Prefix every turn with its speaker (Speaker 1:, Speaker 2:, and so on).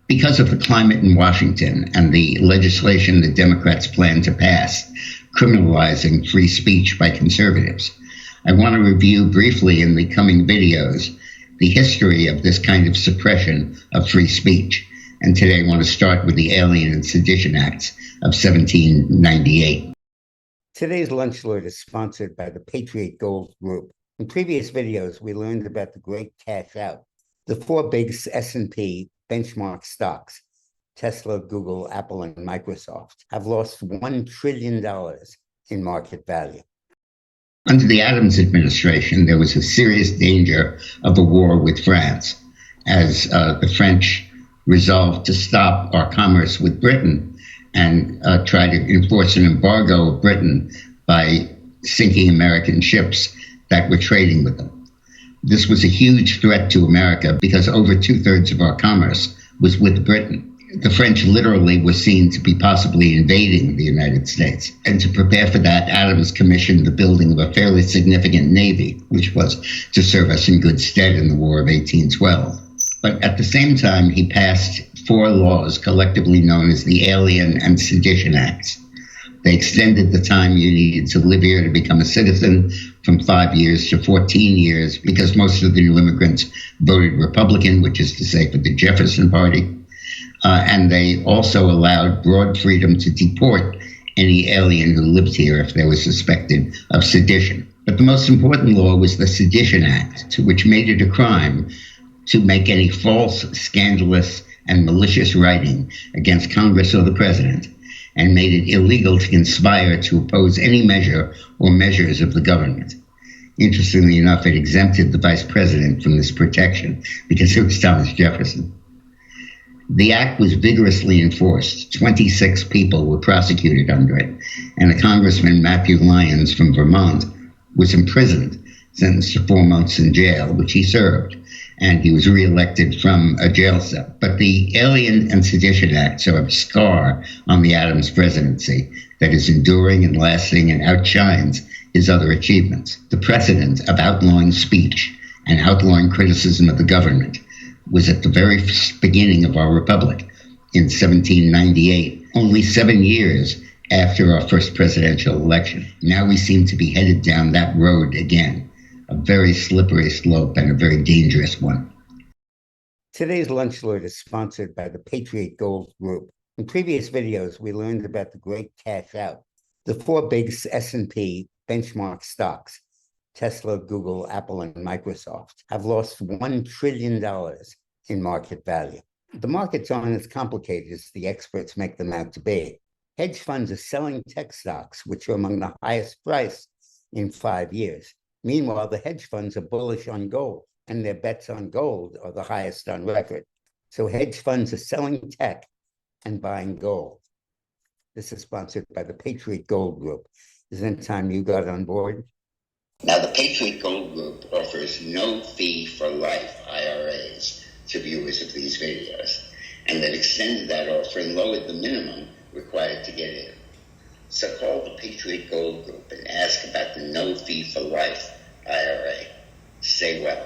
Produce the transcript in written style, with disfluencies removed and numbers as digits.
Speaker 1: Because of the climate in Washington and the legislation the Democrats plan to pass, criminalizing free speech by conservatives, I want to review briefly in the coming videos the history of this kind of suppression of free speech. And today I want to start with the Alien and Sedition Acts of 1798.
Speaker 2: Today's Lunch Lord is sponsored by the Patriot Gold Group. In previous videos, we learned about the great cash out. The four big S&P benchmark stocks, Tesla, Google, Apple, and Microsoft, have lost $1 trillion in market value.
Speaker 1: Under the Adams administration, there was a serious danger of a war with France, as the French resolved to stop our commerce with Britain and try to enforce an embargo of Britain by sinking American ships that were trading with them. This was a huge threat to America because over 2/3 of our commerce was with Britain. The French literally were seen to be possibly invading the United States. And to prepare for that, Adams commissioned the building of a fairly significant navy, which was to serve us in good stead in the War of 1812. But at the same time, he passed 4 laws collectively known as the Alien and Sedition Acts. They extended the time you needed to live here to become a citizen from 5 years to 14 years because most of the new immigrants voted Republican, which is to say for the Jefferson Party. And they also allowed broad freedom to deport any alien who lived here if they were suspected of sedition. But the most important law was the Sedition Act, which made it a crime to make any false, scandalous, and malicious writing against Congress or the president, and made it illegal to conspire to oppose any measure or measures of the government. Interestingly enough, it exempted the vice president from this protection because it was Thomas Jefferson. The act was vigorously enforced. 26 people were prosecuted under it, and a Congressman, Matthew Lyons from Vermont, was imprisoned, sentenced to 4 months in jail, which he served, and he was reelected from a jail cell. But the Alien and Sedition Acts are a scar on the Adams presidency that is enduring and lasting and outshines his other achievements. The precedent of outlawing speech and outlawing criticism of the government was at the very beginning of our republic in 1798, only 7 years after our first presidential election. Now we seem to be headed down that road again. A very slippery slope and a very dangerous one.
Speaker 2: Today's Lunch Lord is sponsored by the Patriot Gold Group. In previous videos, we learned about the great cash out. The 4 big S&P benchmark stocks, Tesla, Google, Apple, and Microsoft, have lost $1 trillion in market value. The markets aren't as complicated as the experts make them out to be. Hedge funds are selling tech stocks, which are among the highest priced in 5 years. Meanwhile, the hedge funds are bullish on gold, and their bets on gold are the highest on record. So hedge funds are selling tech and buying gold. This is sponsored by the Patriot Gold Group. Isn't it time you got on board?
Speaker 1: Now, the Patriot Gold Group offers no fee for life IRAs to viewers of these videos, and they've extended that offer and lowered the minimum required to get in. So call the Patriot Gold Group and ask about the no fee for life IRA. Stay well.